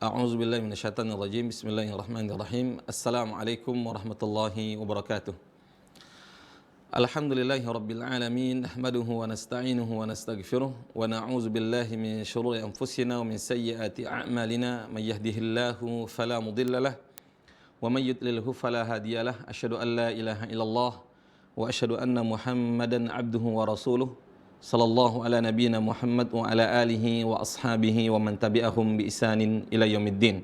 A'udzu billahi minasyaitonir rajim. Bismillahirrahmanirrahim. Assalamualaikum warahmatullahi wabarakatuh. Alhamdulillahi rabbil alamin. Nahmaduhu wa nasta'inuhu wa nastaghfiruh wa na'udzu billahi min syururi anfusina wa min sayyiati a'malina. May yahdihillahu fala mudhillalah wa may yudlilhu fala hadiyalah. Asyhadu an la ilaha illallah wa asyhadu anna Muhammadan 'abduhu wa rasuluh. Sallallahu ala nabiyina Muhammad wa ala alihi wa ashabihi wa man tabi'ahum bi ihsanin ila yaumiddin.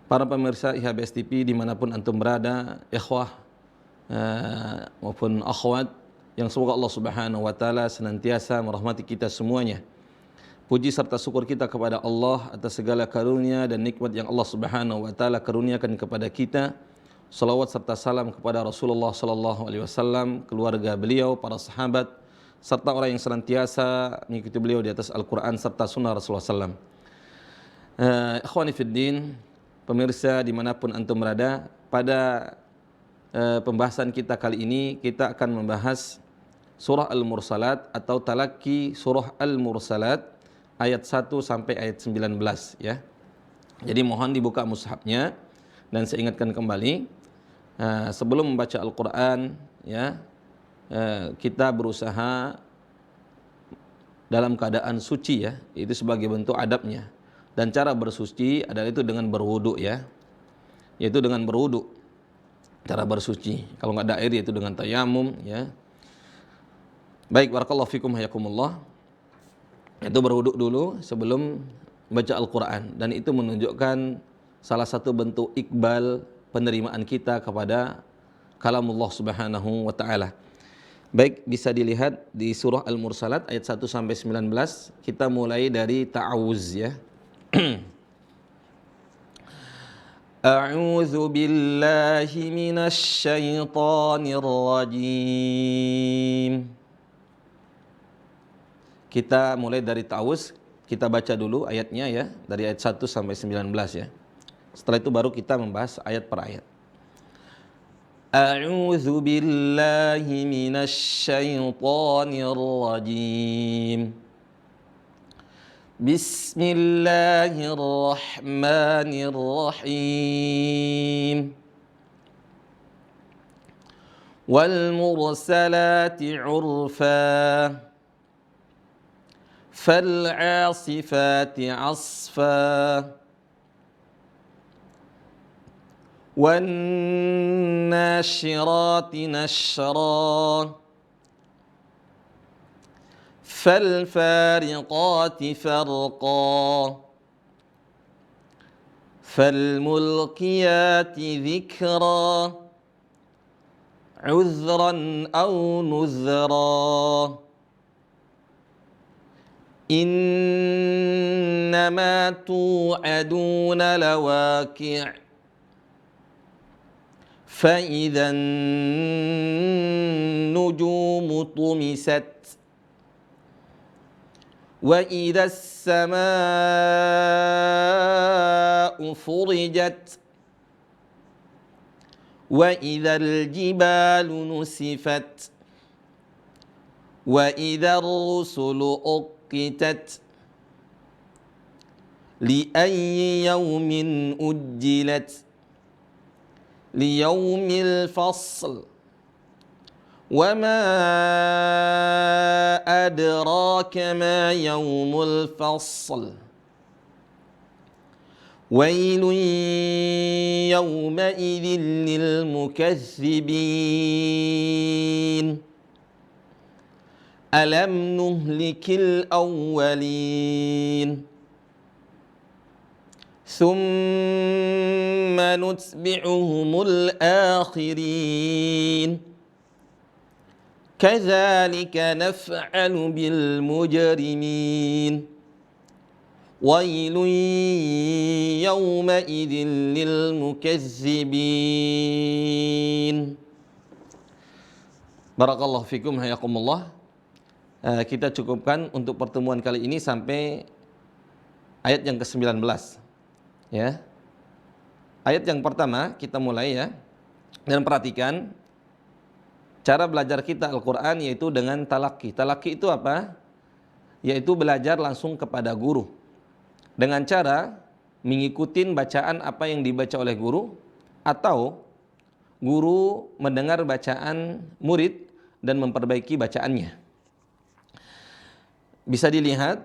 Para pemirsa IHBS TV dimanapun antum berada, ikhwah maupun akhwat, yang semoga Allah Subhanahu wa taala senantiasa merahmati kita semuanya. Puji serta syukur kita kepada Allah atas segala karunia dan nikmat yang Allah Subhanahu wa taala karuniakan kepada kita. Salawat serta salam kepada Rasulullah sallallahu alaihi wasallam, keluarga beliau, para sahabat, serta orang yang senantiasa mengikuti beliau di atas Al-Quran serta sunnah Rasulullah SAW. Ikhwani fiddin, pemirsa dimanapun antum berada, pada pembahasan kita kali ini kita akan membahas surah Al-Mursalat atau talaki surah Al-Mursalat ayat 1 sampai ayat 19 ya. Jadi mohon dibuka mushafnya dan saya ingatkan kembali sebelum membaca Al-Quran ya, kita berusaha dalam keadaan suci ya, itu sebagai bentuk adabnya. Dan cara bersuci adalah itu dengan berwudu ya, yaitu dengan berwudu cara bersuci. Kalau nggak ada air yaitu dengan tayamum ya. Baik, barakallahu fikum hayakumullah. Itu berwudu dulu sebelum baca Al-Quran, dan itu menunjukkan salah satu bentuk iqbal penerimaan kita kepada kalamullah subhanahu wa ta'ala. Baik, bisa dilihat di surah Al-Mursalat ayat 1 sampai 19. Kita mulai dari ta'awuz ya. A'udzu billahi minasy syaithanir rajim. Kita mulai dari ta'awuz, kita baca dulu ayatnya ya, dari ayat 1 sampai 19 ya. Setelah itu baru kita membahas ayat per ayat. A'udzu billahi minasy syaithanir rajim. Bismillahirrahmanirrahim. Wal mursalati 'urfa. Fal 'asifati 'asfa. وَالنَّاشِرَاتِ نَشْرًا فَالْفَارِقَاتِ فَرْقًا فَالْمُلْقِيَاتِ ذِكْرًا عُذْرًا أَوْ نُذْرًا إِنَّمَا تُوعَدُونَ لَوَاقِعٌ فَإِذَا النُّجُومُ طُمِسَتْ وَإِذَا السَّمَاءُ فُرِجَتْ وَإِذَا الْجِبَالُ نُسِفَتْ وَإِذَا الرُّسُلُ أُقِّتَتْ لِأَيِّ يَوْمٍ أُجِّلَتْ لِيَوْمِ الْفَصْلِ وَمَا أَدْرَاكَ مَا يَوْمُ الْفَصْلِ وَيْلٌ يَوْمَئِذٍ لِلْمُكَذِّبِينَ أَلَمْ نُهْلِكِ الْأَوَّلِينَ ثُمَّ نُتْبِعُهُمُ الْآخِرِينَ كَذَلِكَ نَفْعَلُ بِالْمُجْرِمِينَ وَيْلٌ يَوْمَئِذٍ لِلْمُكَذِّبِينَ. Barakallahu fikum hayakumullah. Kita cukupkan untuk pertemuan kali ini sampai ayat yang ke-19 ya. Ayat yang pertama kita mulai ya. Dan perhatikan cara belajar kita Al-Quran yaitu dengan talaki. Talaki itu apa? Yaitu belajar langsung kepada guru. Dengan cara mengikuti bacaan apa yang dibaca oleh guru, atau guru mendengar bacaan murid dan memperbaiki bacaannya. Bisa dilihat,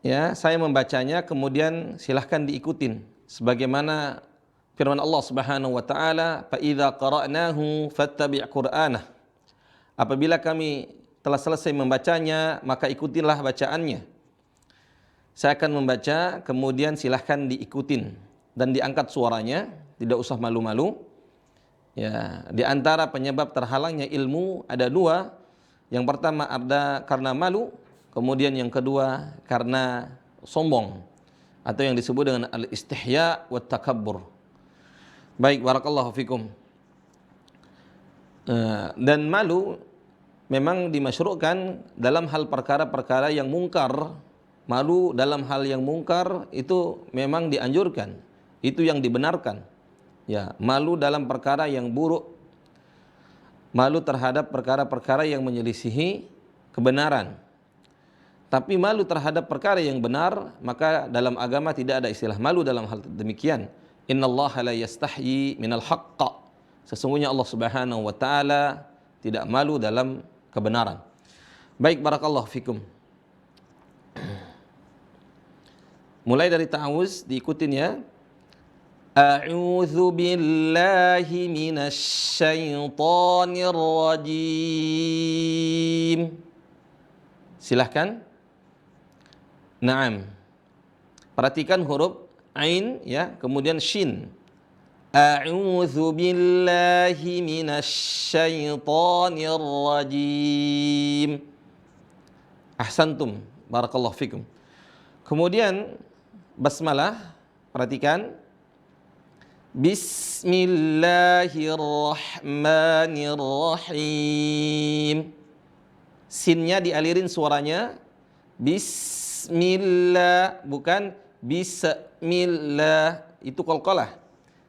ya, saya membacanya kemudian silahkan diikutin sebagaimana firman Allah Subhanahu wa taala, "Fa idza qara'nahu fattabi' Qur'anah." Apabila kami telah selesai membacanya, maka ikutilah bacaannya. Saya akan membaca, kemudian silahkan diikutin dan diangkat suaranya, tidak usah malu-malu. Ya, di antara penyebab terhalangnya ilmu ada dua. Yang pertama ada karena malu, kemudian yang kedua karena sombong atau yang disebut dengan al-istihya wa takabbur. Baik, barakallahu fikum. Dan malu memang dimasyru'kan dalam hal perkara-perkara yang mungkar. Malu dalam hal yang mungkar itu memang dianjurkan, itu yang dibenarkan. Ya, malu dalam perkara yang buruk, malu terhadap perkara-perkara yang menyelisihi kebenaran. Tapi malu terhadap perkara yang benar, maka dalam agama tidak ada istilah malu dalam hal demikian. Innallaha la yastahyi minal haqq. Sesungguhnya Allah Subhanahu wa taala tidak malu dalam kebenaran. Baik, barakallahu fikum. Mulai dari ta'awuz diikutin ya. A'udzu billahi minasy syaithanir rajim. Silahkan. Naam. Perhatikan huruf ain ya, kemudian shin. A'udzu billahi minasy syaithanir rajim. Ahsantum, barakallahu fikum. Kemudian basmalah, perhatikan. Bismillahirrahmanirrahim. Sinnya dialirin suaranya. Bismillah, bukan bismillah. Itu qalqalah.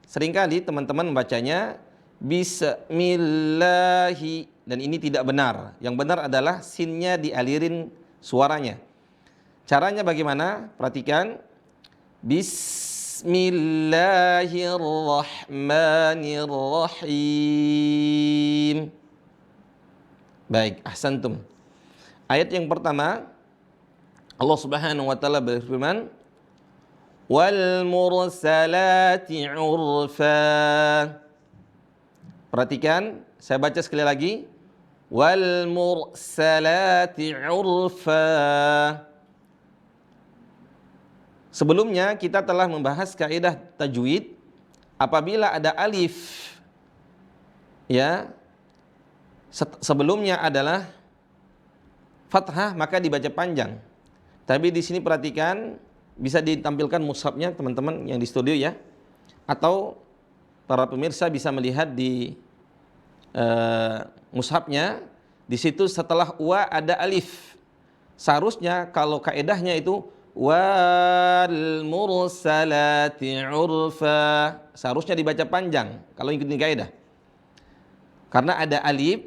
Seringkali teman-teman membacanya bismillahi, dan ini tidak benar. Yang benar adalah sinnya dialirin suaranya. Caranya bagaimana? Perhatikan. Bismillahirrahmanirrahim. Baik, ahsantum. Ayat yang pertama, Allah Subhanahu wa taala berfirman, wal mursalati urfa. Perhatikan, saya baca sekali lagi. Wal mursalati urfa. Sebelumnya kita telah membahas kaidah tajwid. Apabila ada alif, ya, sebelumnya adalah fathah, maka dibaca panjang. Tapi di sini perhatikan, bisa ditampilkan mushafnya teman-teman yang di studio ya, atau para pemirsa bisa melihat di mushafnya. Di situ setelah wa ada alif. Seharusnya kalau kaedahnya itu wal mursalati urfa, seharusnya dibaca panjang kalau ikutin kaedah. Karena ada alif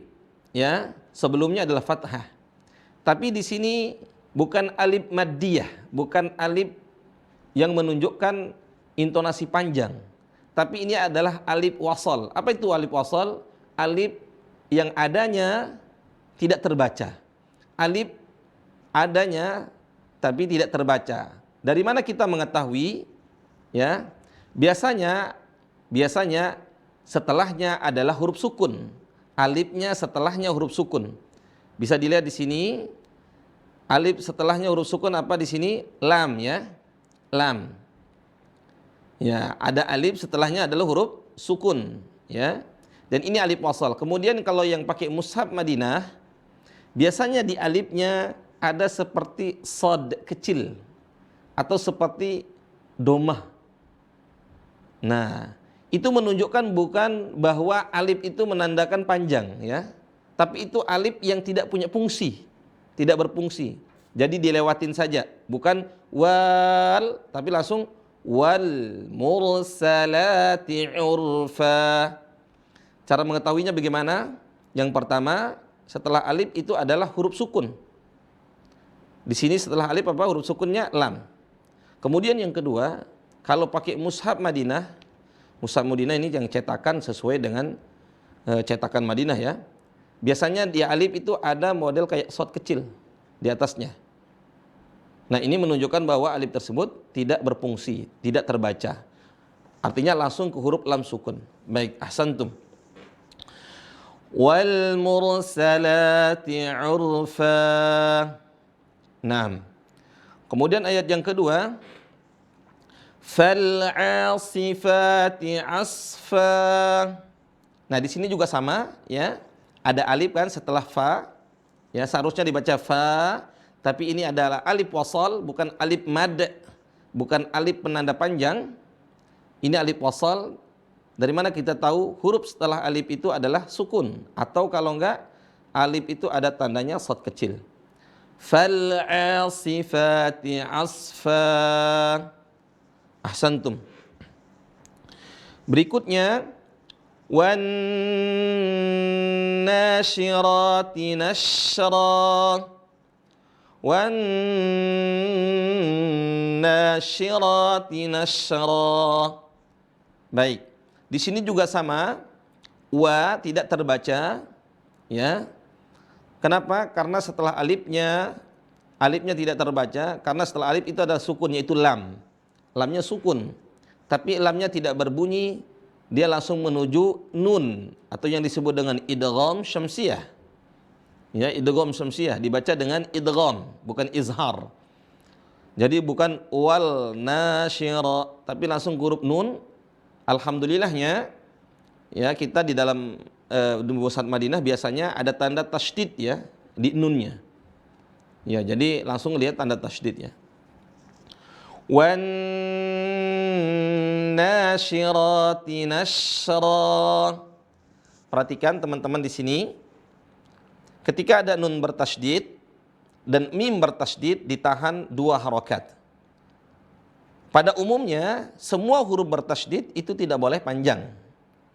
ya, sebelumnya adalah fathah. Tapi di sini bukan alif maddiyah, bukan alif yang menunjukkan intonasi panjang. Tapi ini adalah alif wasal. Apa itu alif wasal? Alif yang adanya tidak terbaca. Alif adanya tapi tidak terbaca. Dari mana kita mengetahui? Ya, biasanya setelahnya adalah huruf sukun. Alifnya setelahnya huruf sukun. Bisa dilihat di sini. Alif setelahnya huruf sukun apa di sini? Lam ya. Lam. Ya, ada alif setelahnya adalah huruf sukun ya. Dan ini alif wasal. Kemudian kalau yang pakai mushaf Madinah, biasanya di alifnya ada seperti sod kecil atau seperti domah. Nah, itu menunjukkan bukan bahwa alif itu menandakan panjang ya, tapi itu alif yang tidak punya fungsi, tidak berfungsi. Jadi dilewatin saja, bukan wal, tapi langsung wal mursalati urfa. Cara mengetahuinya bagaimana? Yang pertama, setelah alif itu adalah huruf sukun. Di sini setelah alif apa? Huruf sukunnya lam. Kemudian yang kedua, kalau pakai mushaf Madinah ini yang cetakan sesuai dengan cetakan Madinah ya. Biasanya di alif itu ada model kayak shot kecil di atasnya. Nah, ini menunjukkan bahwa alif tersebut tidak berfungsi, tidak terbaca. Artinya langsung ke huruf lam sukun. Baik, ahsantum. Wal mursalati urfa. Nah, kemudian ayat yang kedua, fal asifati asfa. Nah, di sini juga sama ya. Ada alif kan setelah fa. Ya, seharusnya dibaca fa, tapi ini adalah alif wasal, bukan alif mad, bukan alif penanda panjang. Ini alif wasal. Dari mana kita tahu huruf setelah alif itu adalah sukun, atau kalau enggak alif itu ada tandanya shad kecil. Fal asifati asfa. Ahsantum. Berikutnya wan nashirati nashra. Wan nashirati nashra. Baik. Di sini juga sama, wa tidak terbaca, ya. Kenapa? Karena setelah alifnya tidak terbaca, karena setelah alif itu ada sukun, yaitu lam. Lamnya sukun, tapi lamnya tidak berbunyi, dia langsung menuju nun, atau yang disebut dengan idgham syamsiyah. Ya, idgham syamsiyah dibaca dengan idgham, bukan izhar. Jadi bukan wal nasyira, tapi langsung huruf nun. Alhamdulillahnya ya, kita di dalam Musnad Madinah biasanya ada tanda tasydid ya di nunnya. Ya, jadi langsung lihat tanda tasydid ya. Wan nasyirati nashra. Perhatikan teman-teman di sini. Ketika ada nun bertasydid dan mim bertasydid ditahan 2 harokat. Pada umumnya, semua huruf bertasydid itu tidak boleh panjang.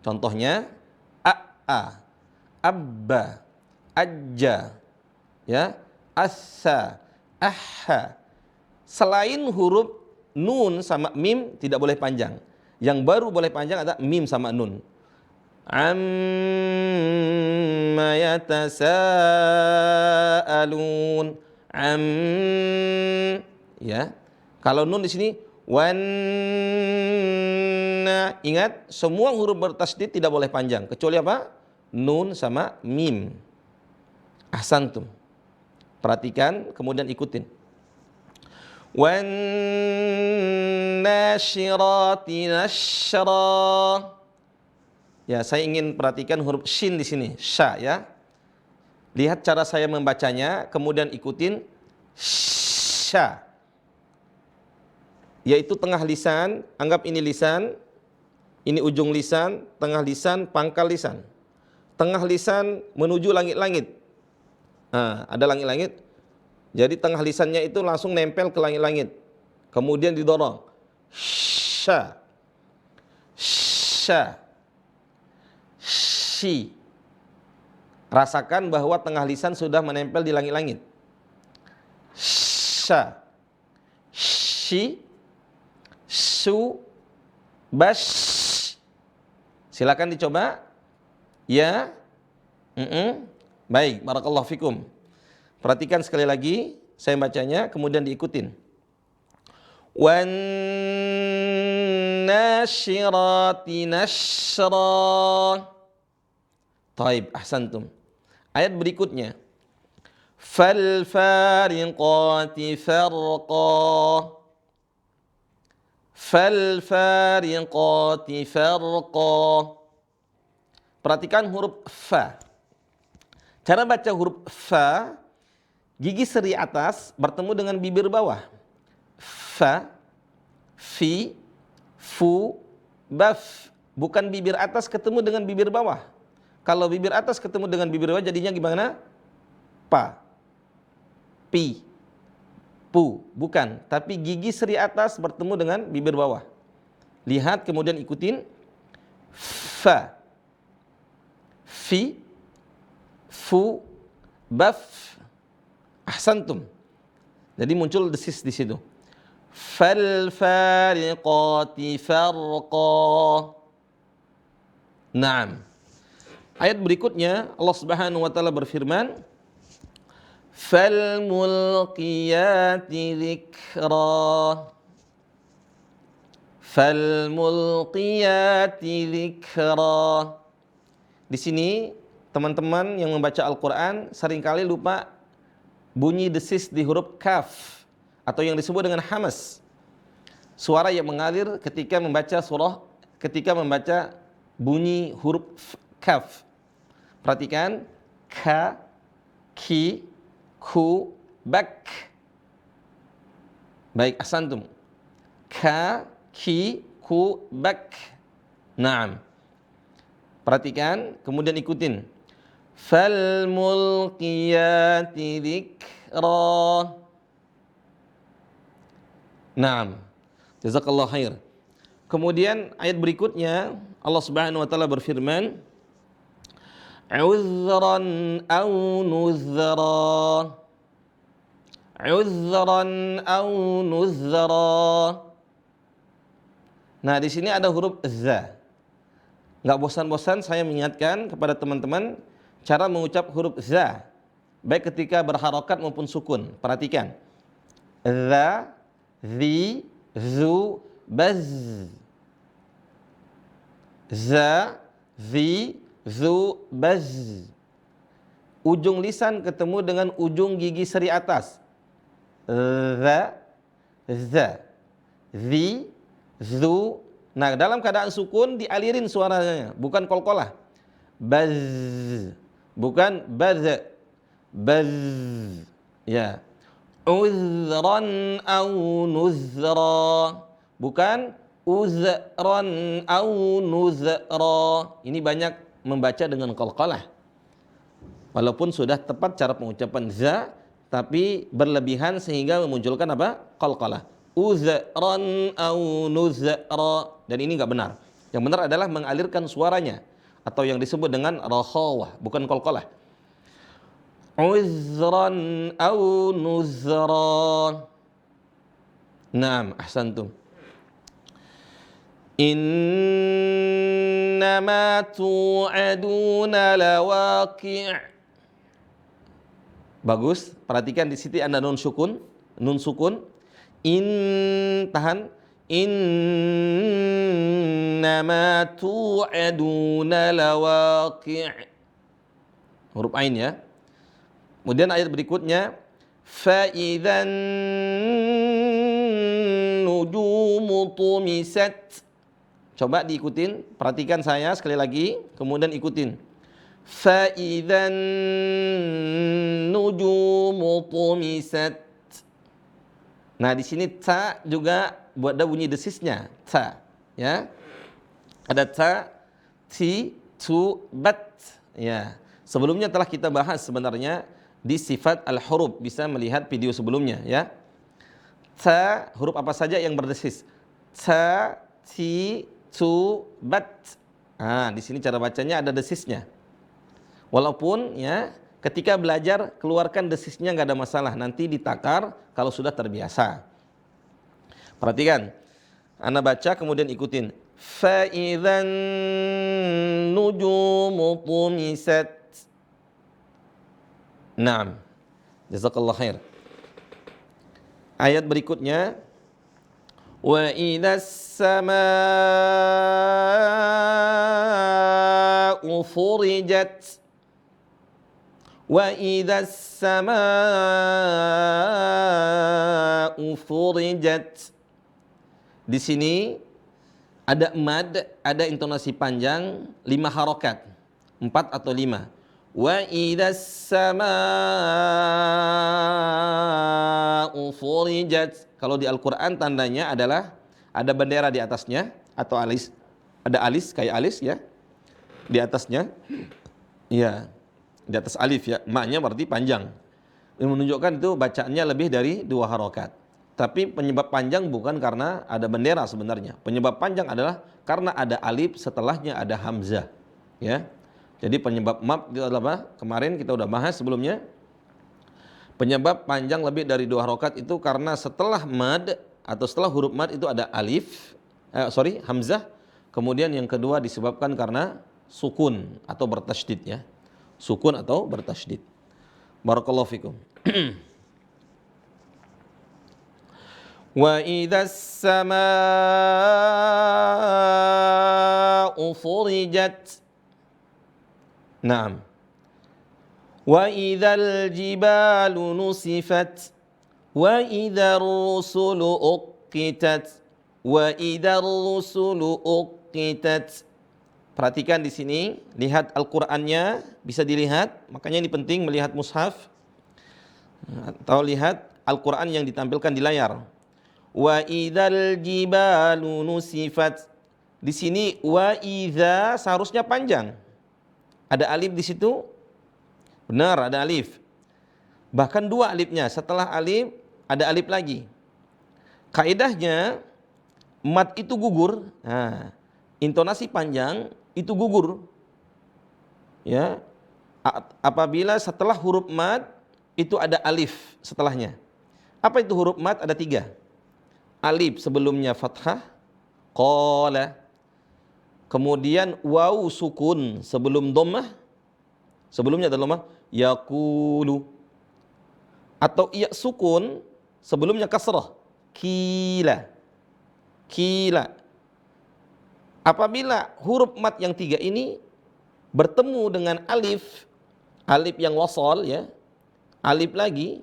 Contohnya, a, abba, ajja, ya, assa, aha. Selain huruf nun sama mim tidak boleh panjang. Yang baru boleh panjang adalah mim sama nun. Amma yatasaalun. Ya. Kalau nun di sini wanna, ingat semua huruf bertasydid tidak boleh panjang kecuali apa? Nun sama mim. Ahsantum. Perhatikan kemudian ikutin. Wan nasyirati nashra. Ya, saya ingin perhatikan huruf shin di sini, sya ya. Lihat cara saya membacanya, kemudian ikutin sya. Yaitu tengah lisan, anggap ini lisan, ini ujung lisan, tengah lisan, pangkal lisan. Tengah lisan menuju langit-langit. Nah, ada langit-langit. Jadi tengah lisannya itu langsung nempel ke langit-langit. Kemudian didorong. Sya. Sya. Shi. Rasakan bahwa tengah lisan sudah menempel di langit-langit. Sya. Shi. Su, bash. Silakan dicoba. Ya. Baik, barakallahu fikum. Perhatikan sekali lagi saya bacanya, kemudian diikutin. Wan nasyirati nashra. Taib, ahsantum. Ayat berikutnya. Fal fariqati farqa. Fal fariqati farqa. Perhatikan huruf fa. Cara baca huruf fa, gigi seri atas bertemu dengan bibir bawah. Fa, fi, fu, baf. Bukan bibir atas ketemu dengan bibir bawah. Kalau bibir atas ketemu dengan bibir bawah jadinya gimana? Pa, pi, pu, bukan, tapi gigi seri atas bertemu dengan bibir bawah. Lihat kemudian ikutin. Fa, fi, fu, baf. Ahsantum. Jadi muncul desis di situ. falfariqati farqa. Naam. Ayat berikutnya Allah Subhanahu wa taala berfirman, falmulqiyati dzikra. Falmulqiyati dzikra. Di sini teman-teman yang membaca Al-Qur'an seringkali lupa bunyi desis di huruf kaf atau yang disebut dengan hamas. Suara yang mengalir ketika membaca bunyi huruf kaf. Perhatikan ka, ki, ku, bak. Baik, ahsantum. Ka, ki, ku, bak. Naam. Perhatikan, kemudian ikutin. Falmulqiyati dzikra. Naam. Jazakallahu khair. Kemudian ayat berikutnya Allah Subhanahu wa taala berfirman, uzran aw nuzra. Uzran aw nuzra. Nah, di sini ada huruf za. Enggak bosan-bosan saya mengingatkan kepada teman-teman cara mengucap huruf za, baik ketika berharokat maupun sukun. Perhatikan. Za, zi, zu, baz. Za, zi, zu, baz. Ujung lisan ketemu dengan ujung gigi seri atas. Za, za, zi, zu. Nah, dalam keadaan sukun dialirin suaranya, bukan qalqalah. Baz, bukan baz. Baz. Ya. Uzran aw nuzra, bukan uzran aw nuzra. Ini banyak membaca dengan qalqalah. Walaupun sudah tepat cara pengucapan za, tapi berlebihan sehingga memunculkan apa? Qalqalah. Uzran aw nuzra. Dan ini enggak benar. Yang benar adalah mengalirkan suaranya atau yang disebut dengan rakhawah, bukan qalqalah. Uzran aw nuzra. Naam, ahsantum. Innama tu'aduna lawaqi'. Bagus, perhatikan di situ ada nun sukun. Tahan. Innama tu'aduna lawaqi'. Huruf ain ya. Kemudian ayat berikutnya, fa idzan nujumu tumisat. Coba diikutin, perhatikan saya sekali lagi, kemudian ikutin. Fa idzan nujumu tumisat. Nah, di sini ta juga buat ada bunyi desisnya, ta, ya. Ada ta, ti, tu, bat, ya. Sebelumnya telah kita bahas sebenarnya di sifat al-huruf, bisa melihat video sebelumnya, ya. Ta, huruf apa saja yang berdesis? Ta, ti, tu, bat. Nah, di sini cara bacanya ada desisnya. Walaupun ya ketika belajar keluarkan desisnya nggak ada masalah, nanti ditakar kalau sudah terbiasa. Perhatikan, ana baca kemudian ikutin. Fa idzan nujumu tumisat. Naam. Jazakallahu khair. Ayat berikutnya, wa idzas samaa'u furijat. Wa idzas samaa'u furijat. Di sini ada mad, ada intonasi panjang 5 harokat, 4 atau 5. Wa idzas samaa'u furijat. Kalau di Al-Qur'an tandanya adalah ada bendera di atasnya atau alis. Ada alis kayak alis ya. Di atasnya. Ya. Di atas alif ya, maknya berarti panjang. Ini menunjukkan itu bacaannya lebih dari 2 harokat. Tapi penyebab panjang bukan karena ada bendera sebenarnya. Penyebab panjang adalah karena ada alif, setelahnya ada hamzah. Ya, jadi penyebab mad itu adalah apa? Kemarin kita udah bahas sebelumnya. Penyebab panjang lebih dari 2 harokat itu karena setelah mad atau setelah huruf mad itu ada alif, hamzah. Kemudian yang kedua disebabkan karena sukun atau bertasydid ya. Sukun atau bertasydid. Barakallahu fikum. Wa idzas samaa'u furijat. Naam. Wa idzal jibalu nusifat. Wa idzar rusulu uqitat. Wa idzar rusulu uqitat. Perhatikan di sini, lihat Al-Qur'annya, bisa dilihat, makanya ini penting melihat mushaf atau lihat Al-Qur'an yang ditampilkan di layar. Wa idzal jibalu nusifat. Di sini wa idza seharusnya panjang. Ada alif di situ? Benar, ada alif. Bahkan dua alifnya. Setelah alif ada alif lagi. Kaidahnya mad itu gugur. Nah, intonasi panjang itu gugur. Ya. Apabila setelah huruf mad itu ada alif setelahnya. Apa itu huruf mad? Ada 3. Alif sebelumnya fathah, qala. Kemudian waw sukun sebelum dhammah. Sebelumnya ada dhammah, yaqulu. Atau iya sukun sebelumnya kasrah, kila. Kila. Apabila huruf mad yang 3 ini bertemu dengan alif, alif yang wasal ya, alif lagi,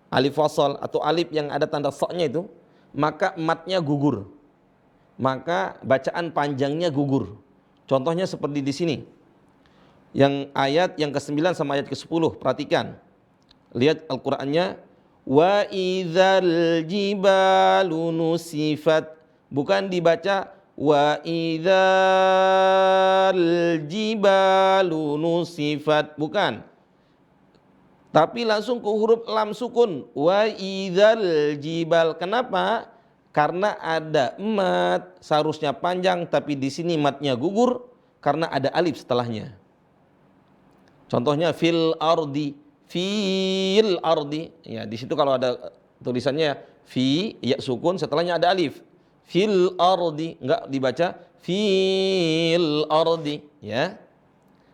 alif wasal atau alif yang ada tanda soknya itu, maka matnya gugur. Maka bacaan panjangnya gugur. Contohnya seperti di sini. Yang ayat yang ke-9 sama ayat ke-10, perhatikan. Lihat Al-Qur'annya, wa idzal jibalu nusifat. Bukan dibaca wa idzal jibalu nusifat, bukan. Tapi langsung ke huruf lam sukun, wa idzal jibal. Kenapa? Karena ada mad, seharusnya panjang tapi di sini madnya gugur karena ada alif setelahnya. Contohnya fil ardi, ya di situ kalau ada tulisannya fi ya sukun setelahnya ada alif. Fil ardi, enggak dibaca fil ardi ya.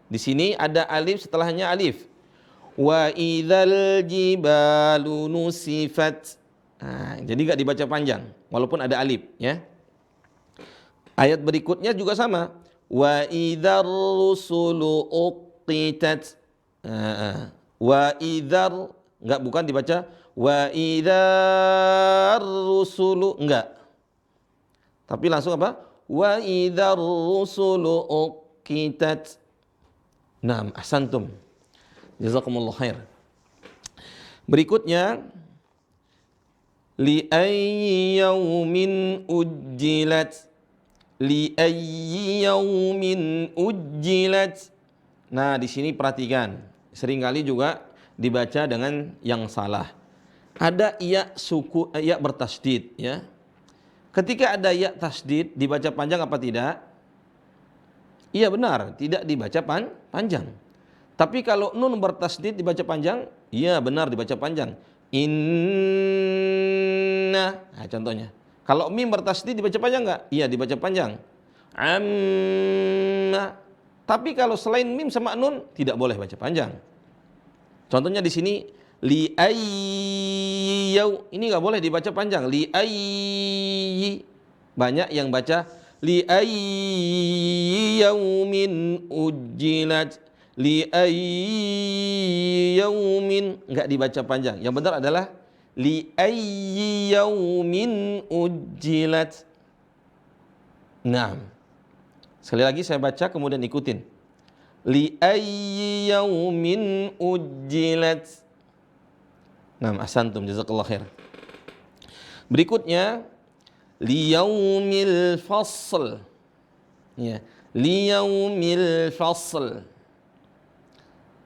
Di sini ada alif setelahnya alif. Wa idzal jibalu nusifat. Nah, jadi enggak dibaca panjang walaupun ada alif ya. Ayat berikutnya juga sama. Wa idzar rusulu uqitat. Wa idzar enggak, bukan dibaca wa idzar rusulu, enggak. Tapi langsung apa? Wa idzar rusulu uqitat. Naam, ahsantum. Jazakumullah khair. Berikutnya li ayyi yaumin ujjilat. Li ayyi yaumin ujjilat. Nah, di sini perhatikan. Seringkali juga dibaca dengan yang salah. Ada iya suku, iya bertasydid ya. Ketika ada ya tasydid dibaca panjang apa tidak? Iya benar, tidak dibaca panjang. Tapi kalau nun bertasydid dibaca panjang, iya benar dibaca panjang. Inna, nah, contohnya. Kalau mim bertasydid dibaca panjang enggak? Iya dibaca panjang. Amma. Tapi kalau selain mim sama nun tidak boleh baca panjang. Contohnya di sini li ayyau, ini enggak boleh dibaca panjang. Li ayyi. Banyak yang baca li ayyi yaumin ujjilat. Li ayyi yaumin, enggak dibaca panjang. Yang benar adalah li ayyi yaumin ujjilat. Naam. Sekali lagi saya baca kemudian ikutin. Li ayyi yaumin ujjilat. Naam, ahsantum, jazakallahu khair. Berikutnya li yaumil fasl. Ya, li yaumil fasl.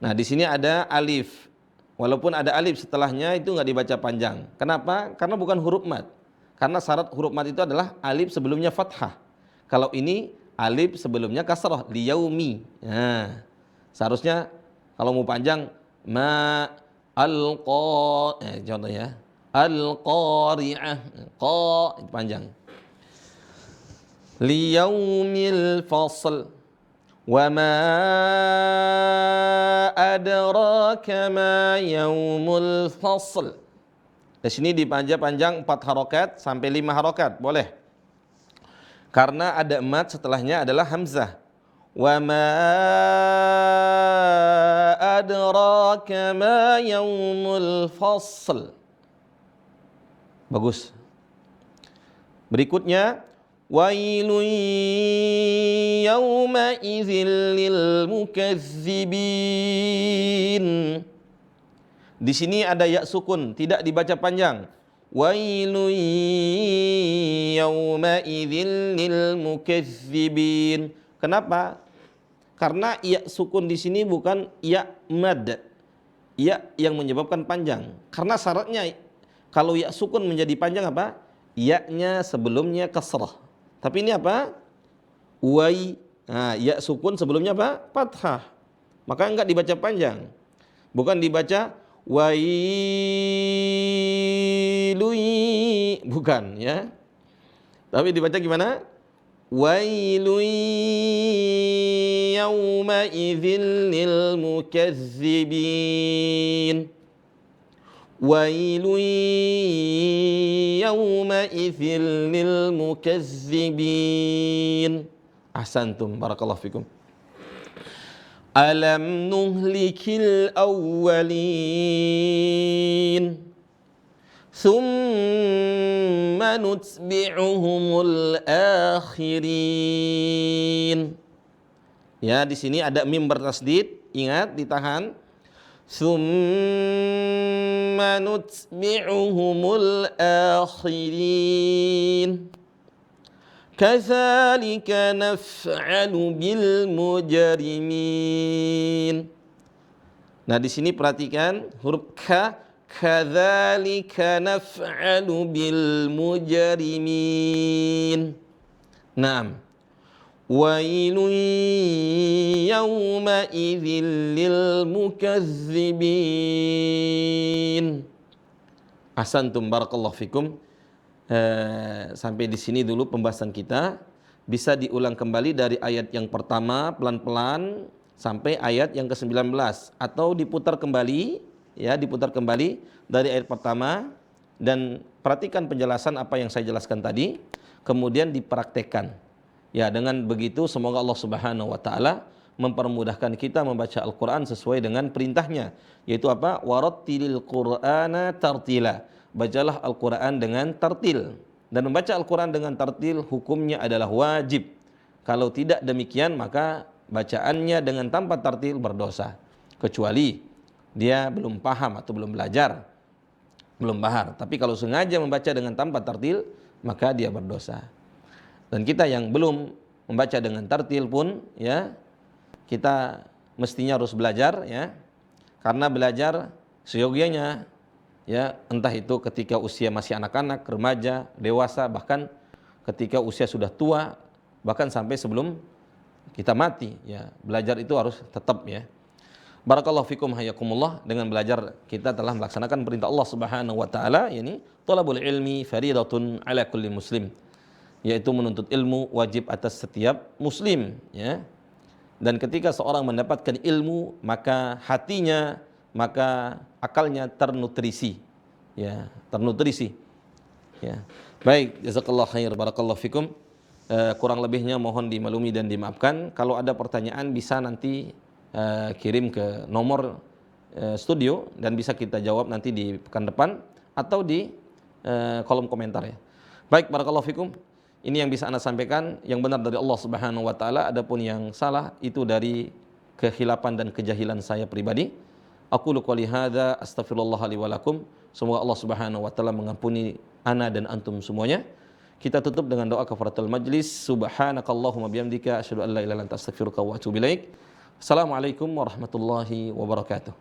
Nah, di sini ada alif. Walaupun ada alif setelahnya itu enggak dibaca panjang. Kenapa? Karena bukan huruf mad. Karena syarat huruf mad itu adalah alif sebelumnya fathah. Kalau ini alif sebelumnya kasrah, liyaumi. Nah, seharusnya kalau mau panjang ma alqa, contohnya Al-qari'ah. Qa itu panjang. Liyaumil fasl. Wa ma adraka ma yaumul fasl. Di sini dipanjang 4 harokat sampai 5 harokat, boleh. Karena ada mat setelahnya adalah hamzah. Wa ma adraka ma yaumul fasl. Bagus. Berikutnya, wailun yawma idzil lil mukazzibin. Di sini ada ya sukun, tidak dibaca panjang. Wailun yawma idzil lil mukazzibin. Kenapa? Karena ya sukun di sini bukan ya mad. Ya yang menyebabkan panjang. Karena syaratnya kalau ya sukun menjadi panjang apa? Ya-nya sebelumnya kasrah. Tapi ini apa? Wai. Nah, ya sukun sebelumnya apa? Fathah. Maka enggak dibaca panjang. Bukan dibaca wailui. Bukan ya. Tapi dibaca gimana? Wailui yawma idzil lil mukazzibin. Wailun yawma'idhin lil mukazzibin. Ahsantum, barakallahu fikum. Alam nuhlikil awwalin thumma nutbi'uhumul akhirin. Ya, di sini ada mim bertasdid, ingat ditahan. Thumma nutbi'uhumul akhirin. Kadzalika naf'alu bil mujrimin. Nah, di sini perhatikan huruf ka. Kadzalika naf'alu bil mujrimin. Naam. Wailun yawma idzil lil mukazzibin. Ahsantum, barakallahu fikum. Sampai di sini dulu pembahasan kita. Bisa diulang kembali dari ayat yang pertama pelan-pelan sampai ayat yang ke-19 atau diputar kembali, ya, diputar kembali dari ayat pertama dan perhatikan penjelasan apa yang saya jelaskan tadi, kemudian dipraktekkan. Ya, dengan begitu semoga Allah Subhanahu wa taala mempermudahkan kita membaca Al-Qur'an sesuai dengan perintahnya, yaitu apa? Warattilil Qur'ana tartila. Bacalah Al-Qur'an dengan tartil. Dan membaca Al-Qur'an dengan tartil hukumnya adalah wajib. Kalau tidak demikian maka bacaannya dengan tanpa tartil berdosa. Kecuali dia belum paham atau belum belajar, belum paham. Tapi kalau sengaja membaca dengan tanpa tartil maka dia berdosa. Dan kita yang belum membaca dengan tartil pun, ya, kita mestinya harus belajar, ya. Karena belajar seyogianya, ya, entah itu ketika usia masih anak-anak, remaja, dewasa, bahkan ketika usia sudah tua, bahkan sampai sebelum kita mati, ya. Belajar itu harus tetap, ya. Barakallahu fikum hayakumullah. Dengan belajar kita telah melaksanakan perintah Allah Subhanahu wa taala, yakni thalabul ilmi fariidatun ala kulli muslim. Yaitu menuntut ilmu wajib atas setiap muslim, ya. Dan ketika seorang mendapatkan ilmu, maka hatinya, maka akalnya ternutrisi, ya, ternutrisi, ya. Baik, jazakallahu khair, barakallahu fikum. Kurang lebihnya mohon dimaklumi dan dimaafkan. Kalau ada pertanyaan bisa nanti kirim ke nomor studio dan bisa kita jawab nanti di pekan depan atau di kolom komentar, ya. Baik, barakallahu fikum. Ini yang bisa Anda sampaikan, yang benar dari Allah Subhanahu wa taala, adapun yang salah itu dari kehilapan dan kejahilan saya pribadi. Aqulu qouli hadza astaghfirullah li wa lakum. Semoga Allah Subhanahu wa taala mengampuni ana dan antum semuanya. Kita tutup dengan doa kafaratul majlis. Subhanakallahumma bihamdika asyhadu an la ilaha illa anta astaghfiruka wa atubu ilaik. Assalamualaikum warahmatullahi wabarakatuh.